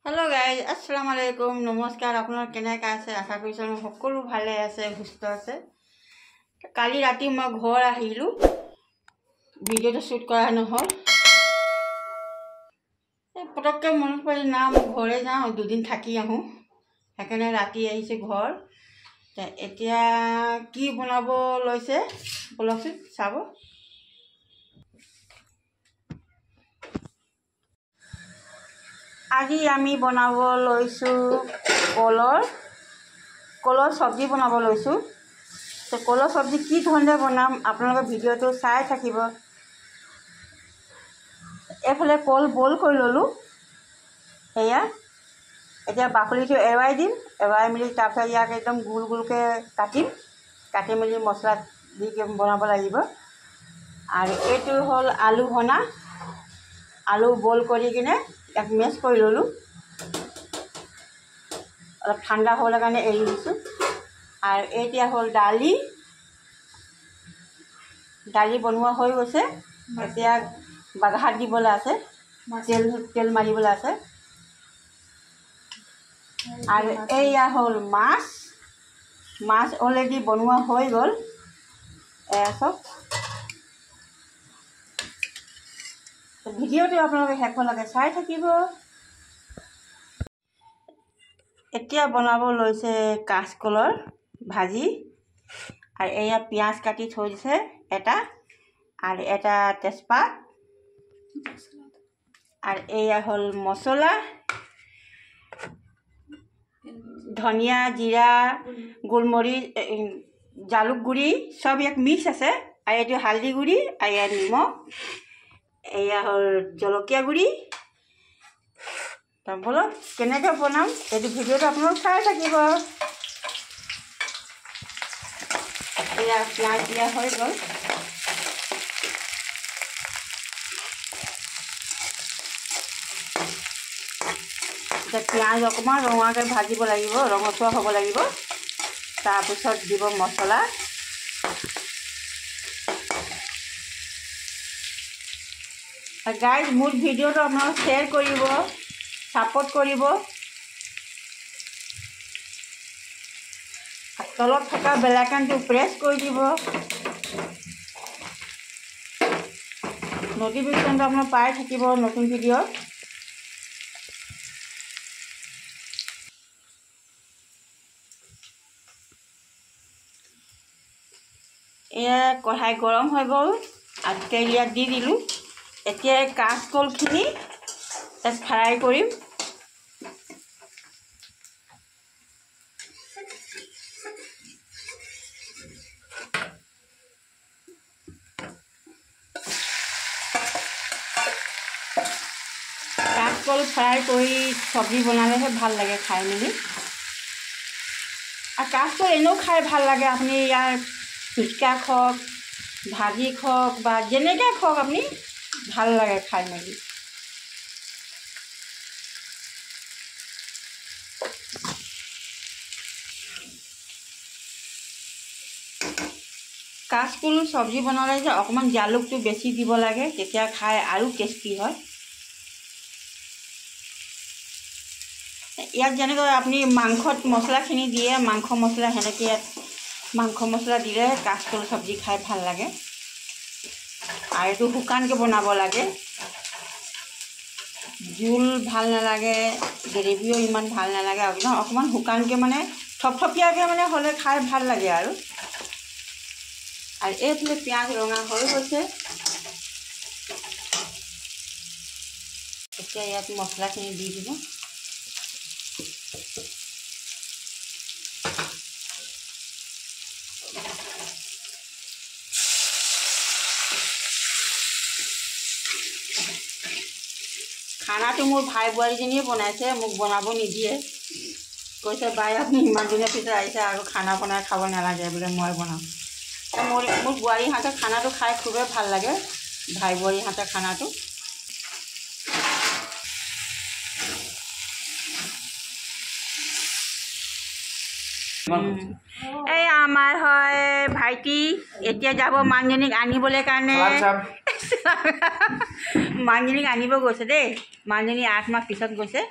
Hello guys अस्सलाम वालेकुम नमस्कार आपनर केनेका आछे आशा करिছো সকলো ভালে আছে সুস্থ আছে কালি ৰাতি মই ঘৰ আহিলো ভিডিওটো শুট কৰা নহল পটককে মনত পৰি না মই ঘৰে যাওঁ দুদিন থাকি আহো সেইকাৰণে ৰাতি আহিছে ঘৰ এতিয়া কি বনাব লৈছে বলকচোন চাব আজি আমি বনাব লৈছো কলৰ সবজি বনাব লৈছো তো কলৰ সবজি কি ধৰণে বনাম আপোনালোকে ভিডিওটো চাই থাকিব এফালে কল বল কৰি ললো এয়া এতিয়া বাকলিটো এৰাই দিম এৰাই মিলি তাৰপিছত ইয়াক একদম গোল গোলকে কাটি মিলি মছলা দি বনাব লাগিব আৰু এইটো হ'ল আলু ভনা আলু বল কৰি কিনে এক মেশ কৰি ললো অলপ ঠাণ্ডা হ'লে কাৰণে এৰি দিছোঁ আৰু এতিয়া হ'ল দালি বনোৱা হৈ গৈছে এতিয়া বাঘাত দিবলৈ আছে তেল মাৰিবলৈ আছে আৰু এয়া হ'ল মাছ অলৰেডি বনোৱা হৈ গ'ল এয়া চব ভিডিওটো আপোনালোকে শেষলৈকে চাই থাকিব এতিয়া বনাব লৈছে কাঁচকলৰ ভাজি আৰু এয়া পিঁয়াজ কাটি থৈ দিছে এটা আৰু এটা তেজপাত আৰু এয়া হ'ল মছলা ধনিয়া জিৰা গোলমৰিচ জালুক গুড়ি সব এক মিক্স আছে আৰু এইটো হালধি গুড়ি আৰু এয়া নিমখ এয়া হ'ল জলকীয়া গুড়ি বলো কেনেকৈ বনাম এইটো ভিডিওটো আপোনালোক চাই থাকিব এয়া পিঁয়াজ দিয়া হৈ গ'ল এতিয়া পিঁয়াজ অকণমান ৰঙাকৈ ভাজিব লাগিব ৰঙচুৱা হ'ব লাগিব তাৰপিছত দিব মছলা গাইজ মোৰ ভিডিওটো আপোনালোকে শ্বেয়াৰ কৰিব সাপোৰ্ট কৰিব তলত থকা বেল আইকনটো প্ৰেছ কৰি দিব নটিফিকেশনটো আপোনালোকে পাই থাকিব নতুন ভিডিও এয়া কঢ়াই গৰম হৈ গ'ল আৰু তেল ইয়াত দি দিলো এতিয়া কাঁচকলখিনি ফ্ৰাই কৰিম কাঁচকল ফ্ৰাই কৰি সবজি বনালেহে ভাল লাগে খাই মেলি আৰু কাঁচকল এনেও খাই ভাল লাগে আপুনি ইয়াৰ পিটিকা খাওক ভাজি খাওক বা যেনেকৈ খাওক আপুনি ভাল লাগে খাই মেলি কাঁচকল সবজি বনালে যে অকণমান জালুকটো বেছি দিব লাগে তেতিয়া খাই আৰু টেষ্টি হয় ইয়াত যেনেকৈ আপুনি মাংসত মছলাখিনি দিয়ে মাংস মছলা সেনেকৈ ইয়াত মাংস মছলা দিলে কাঁচকল সবজি খাই ভাল লাগে আৰু এইটো শুকানকৈ বনাব লাগে জোল ভাল নালাগে গ্ৰেভিও ইমান ভাল নালাগে অকণমান শুকানকৈ মানে থপথপীয়াকৈ মানে হ'লে খাই ভাল লাগে আৰু এইফালে পিঁয়াজ ৰঙা হৈ গৈছে এতিয়া ইয়াত মছলাখিনি দি দিব খানাটো মোৰ ভাই বোৱাৰীজনীয়ে বনাইছে মোক বনাব নিদিয়ে কৈছে বাই আপুনি ইমান দিনৰ পিছত আহিছে আৰু খানা বনাই খাব নালাগে বোলে মই বনাম মোৰ বোৱাৰীহঁতে খানাটো খাই খুবেই ভাল লাগে ভাই বোৱাৰীহঁতে খানাটো এই আমাৰ হয় ভাইটি এতিয়া যাব মানুহজনীক আনিবলৈ কাৰণে মানুহজনীক আনিব গৈছে দেই মানুহজনী 8 মাহ পিছত গৈছে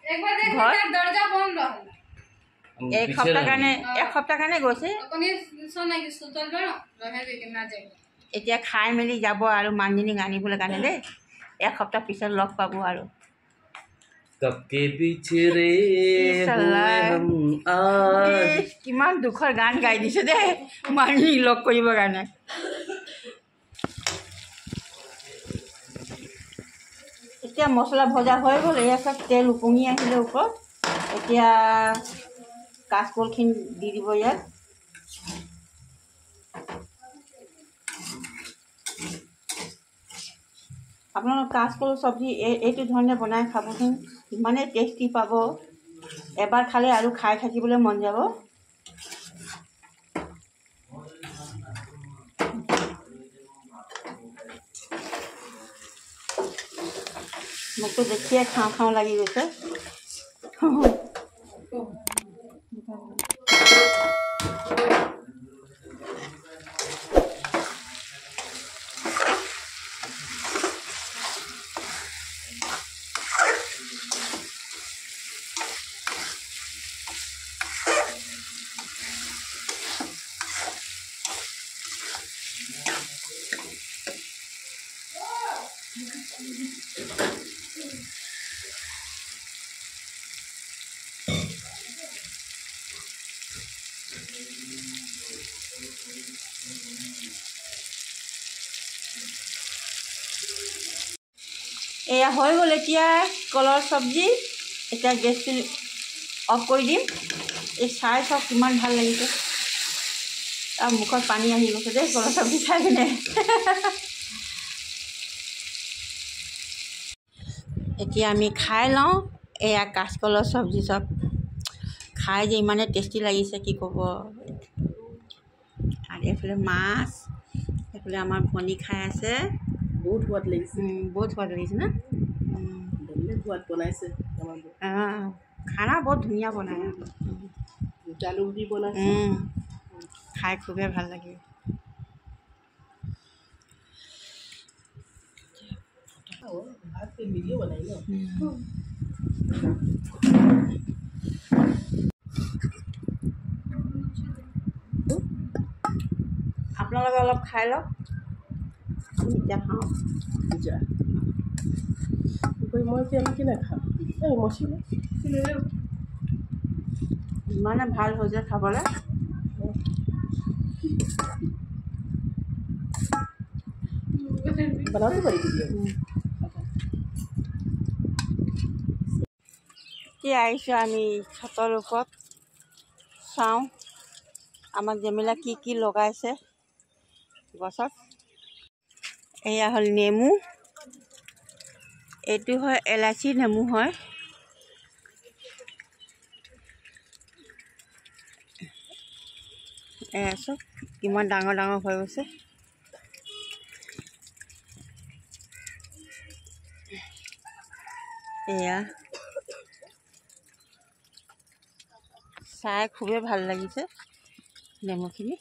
ঘৰ এসপ্তাহ কাৰণে গৈছে এতিয়া খাই মেলি যাব আৰু মানুহজনীক আনিবলৈ কাৰণে দেই এসপ্তাহ পিছত লগ পাব আৰু কিমান দুখৰ গান গাই দিছে দেই মানুহজনীক লগ কৰিবৰ কাৰণে এতিয়া মছলা ভজা হৈ গ'ল এয়া চব তেল উপঙি আহিলে ওপৰত এতিয়া কাচকলখিনি দি দিব ইয়াত আপোনালোক কাচকল চব্জি এইটো ধৰণে বনাই খাবচোন ইমানেই টেষ্টি পাব এবাৰ খালে আৰু খাই থাকিবলৈ মন যাব মোকতো দেখিয়ে খাওঁ খাওঁ লাগি গৈছে এয়া হৈ গ'ল এতিয়া কলৰ চব্জি এতিয়া গেছটো অফ কৰি দিম এই চাই চাওক কিমান ভাল লাগিছে আৰু মুখত পানী আহি গৈছে দেই কলৰ চব্জি খাই কিনে এতিয়া আমি খাই লওঁ এয়া কাচকলৰ চব্জি চব খাই যে ইমানে টেষ্টি লাগিছে কি ক'ব আৰু এইফালে মাছ এইফালে আমাৰ ভনী খাই আছে বহুত সোৱাদ লাগিছে বহুত সোৱাদ লাগিছে না সোৱাদ বনাইছে খানা বহুত ধুনীয়া বনায় জালুক দি বনাইছে খাই খুবেই ভাল লাগে আপোনালোকে অলপ খাই লওক এতিয়া খাওঁ মই এতিয়া আমি কেনে খাম মছলা ইমানে ভাল হৈছে খাবলৈ বনাব পাৰিবি এতিয়া আহিছোঁ আমি ছাতৰ ওপৰত চাওঁ আমাক জেমিলা কি লগাইছে গছত এয়া হ'ল নেমু এইটো হয় এলাচি নেমু হয় এয়া চব কিমান ডাঙৰ ডাঙৰ হৈ গৈছে এয়া চাই খুবেই ভাল লাগিছে নেমুখিনি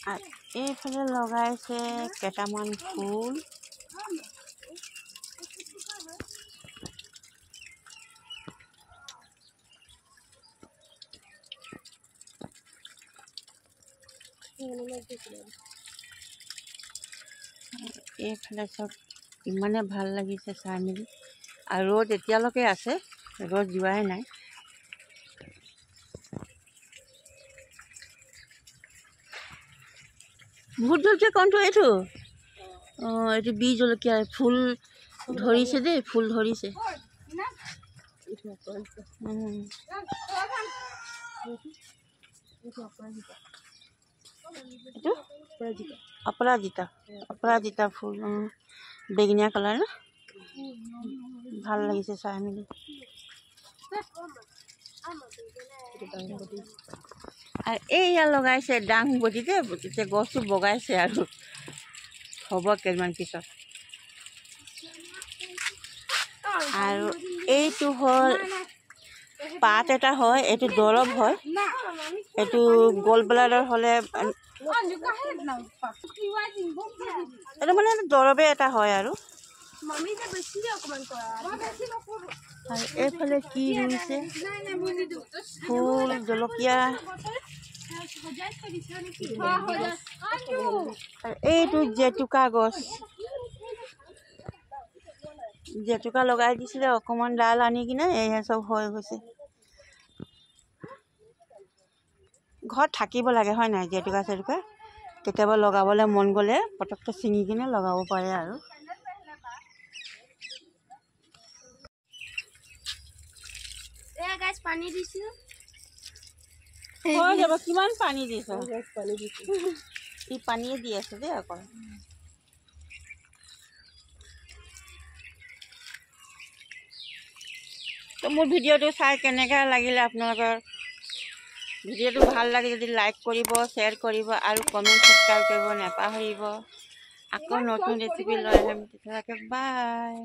আৰু এইফালে লগাইছে কেইটামান ফুল এইফালে চব ইমানে ভাল লাগিছে চাই মেলি আৰু ৰ'দ এতিয়ালৈকে আছে ৰ'দ যোৱাই নাই ভোট জলকীয়া কণটো এইটো অঁ এইটো বি জলকীয়া ফুল ধৰিছে দেই ফুল ধৰিছে এইটো অপৰাজিতা ফুল বেঙুনীয়া কালাৰ ন ভাল লাগিছে চাই মেলি আৰু এইয়া লগাইছে দাংবডি যে এতিয়া গছটো বগাইছে আৰু হ'ব কেইদিনমান পিছত আৰু এইটো হ'ল পাত এটা হয়, এইটো দৰৱ হয়। এইটো গল্ড ব্লাডাৰ হ'লে এইটো মানে দৰৱে এটা হয় আৰু এইফালে কি ৰুইছে, ফুল, জলকীয়া, আৰু এইটো জেতুকা গছ, জেতুকা লগাই দিছিলে অকণমান ডাল আনি কিনে এয়া চব হৈ গৈছে। ঘৰত থাকিব লাগে হয় নাই, জেতুকা চেতুকা কেতিয়াবা লগাবলৈ মন গ'লে পটককৈ ছিঙি কিনে লগাব পাৰে আৰু পানী দিছো হৈ যাব। কিমান পানী দিছ? পানী দিছোঁ। ই পানীয়ে দি আছে দেই অকল। তো মোৰ ভিডিঅ'টো চাই কেনেকৈ লাগিলে আপোনালোকৰ? ভিডিঅ'টো ভাল লাগে যদি লাইক কৰিব, শ্বেয়াৰ কৰিব আৰু কমেণ্ট ছাবস্ক্ৰাইব কৰিব নাপাহৰিব। আকৌ নতুন ৰেচিপি লৈ আহিম, তেতিয়ালৈকে বাই।